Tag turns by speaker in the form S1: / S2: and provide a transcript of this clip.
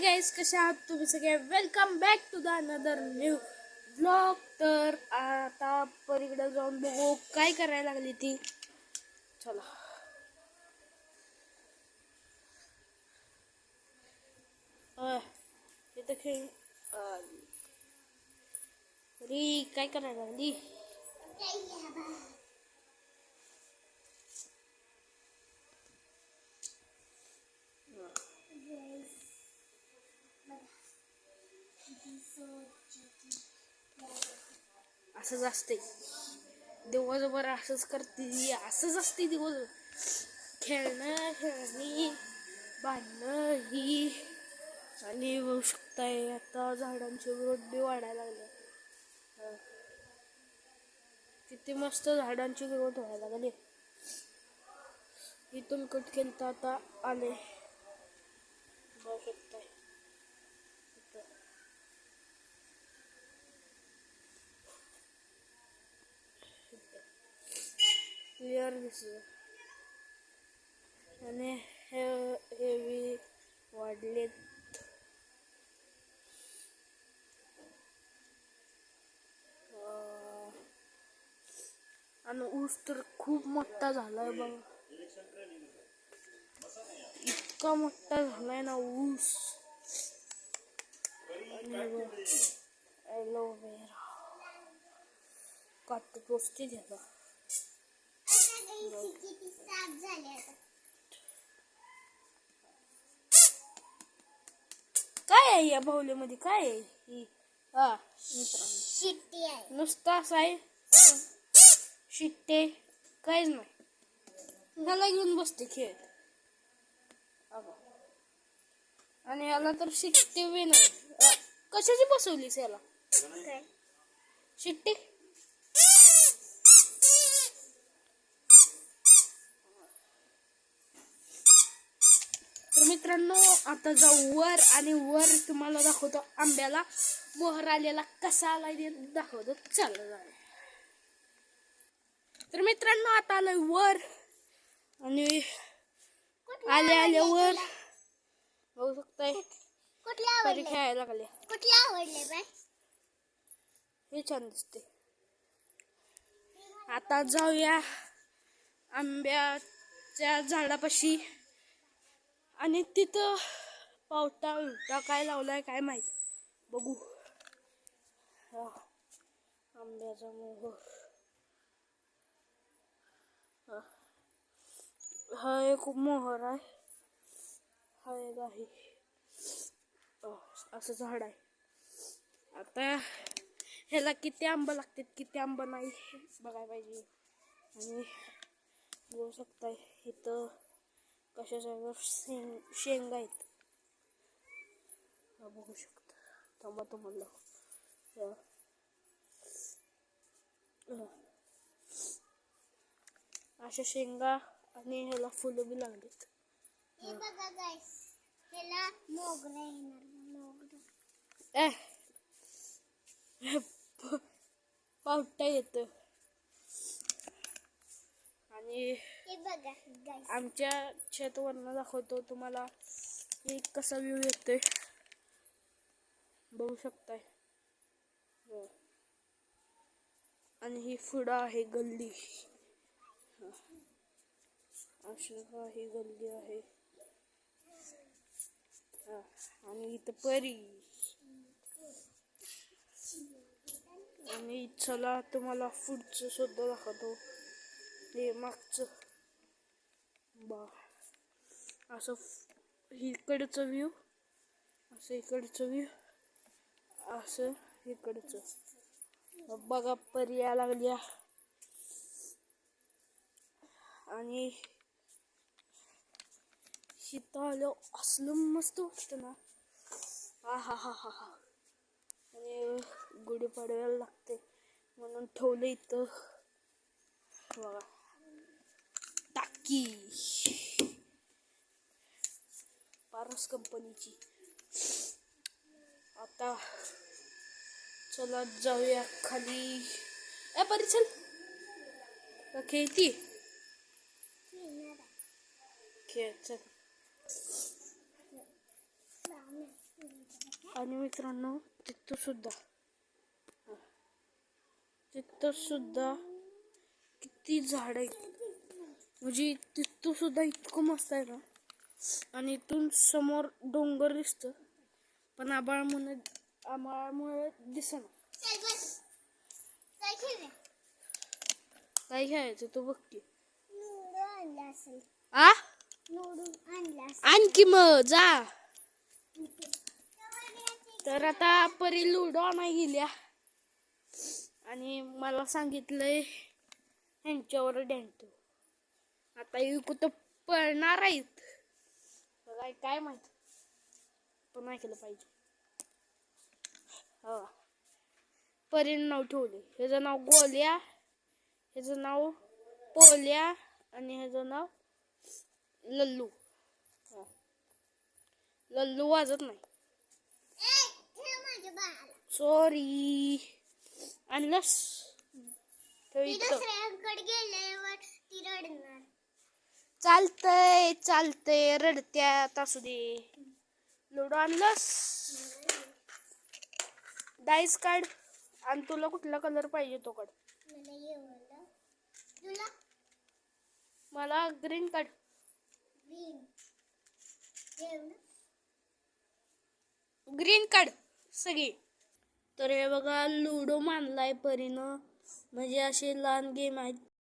S1: Guys, कशा आहात तुम्ही सगळे? Welcome back to the another new vlog. तर आता परीकडे जाऊन बघू काय करायला लागली ती. चला. इथं खेळ परी काय करायला लागली? असंच असते दिवसभर, असंच करते, असंच असते दिवसभर. खेळणं, खेळणी, भांडणं ही. आणि बघू शकताय आता झाडांची ग्रोथ बी वाढायला लागली. किती मस्त झाडांची ग्रोथ व्हायला लागली. इथून कट केलं तर आता आले, बघू शकताय. क्लिअर दिसलं. आणि हे वाढलेत. आणि ऊस तर खूप मोठा झालाय बघ, इतका मोठा झालाय ना ऊस. आणि एलोवेरा काट पोचते त्याला. काय आहे या बाहुलीमध्ये? काय आहे ही? शिट्टी आहे, नुसता असं आहे. शिट्टे काहीच नाही. ह्याला घेऊन बसते खेळ. आणि याला तर शिट्टी बी नाही. कशाची बसवलीस याला शिट्टी? तर मित्रांनो, आता जाऊ वर आणि वर तुम्हाला दाखवतो आंब्याला मोहर आलेला कसा आलाय दाखवतो. चला जाऊया. तर मित्रांनो, आता आलोय वर आणि आले वर बघू शकताय परी खेळायला लागले. कुठले आवडले बाय? हे छान दिसते. आता जाऊया आंब्याच्या झाडापाशी. आणि तिथं पावटा उलटा काय लावलाय काय माहित, बघू. आंब्याचा मोहर. हा एक मोहर आहे, हा एक आहे. असं झाड आहे. आता ह्याला किती आंबा लागतात किती आंबा नाही बघायला पाहिजे. आणि बघू शकताय इथं कशाच्या शेंगा आहेत. बघू शकता. थांबा तुम्हाला अशा शेंगा. आणि ह्याला फुलं बी लागलीत. पावटा येत. आणि आमच्या शेतावरनं दाखवतो तुम्हाला एक कसा व्ह्यू येतोय, बघू शकताय. आणि ही पुढं आहे गल्ली. अशा ही गल्ली आहे. आणि इथं परी. आणि चला तुम्हाला पुढचं सुद्धा दाखवतो. हे मागचं बा, असं इकडचं व्ह्यू, असं इकडचं व्ह्यू, असं इकडचं. बघा परी यायला लागल्या. आणि इथं आलो असलं मस्त वाटतं ना. हा हा हा हा हा. आणि गुढीपाडव्याला लागते म्हणून ठेवलं इथं बघा टाकी, पारस कंपनीची. आता चला जाऊया खाली. परी चल खेळती खेळ. चल आणि मित्रांनो तिथं सुद्धा किती झाड आहेत, म्हणजे तिथं सुद्धा इतकं मस्त आहे ना. आणि इथून समोर डोंगर दिसतं, पण आभाळामुळे दिसेना. काय खेळायचं तू बघ की. आ आणखी मग जा. तर आता परी लुडो आणाय गेल्या आणि मला सांगितलंय ह्यांच्यावर डॅन्टो. आता ही कुठं पळणार आहेत काय माहित, पण ऐकलं पाहिजे. हो, परीनं नाव ठेवले. ह्याचं नाव गोल्या, ह्याचं नाव पोल्या आणि ह्याचं नाव लल्लू. लल्लू वाजत नाही. सॉरी. आणलंस चालतंय रडत्यात असू दे. लुडो आणलंस, डाईस काढ आणि तुला कुठला कलर पाहिजे तो काढ. मला ग्रीन काढ. ग्रीन काढ सगळी. तर हे बघा लुडो मानलाय परीनं, म्हणजे असे लहान गेम आहेत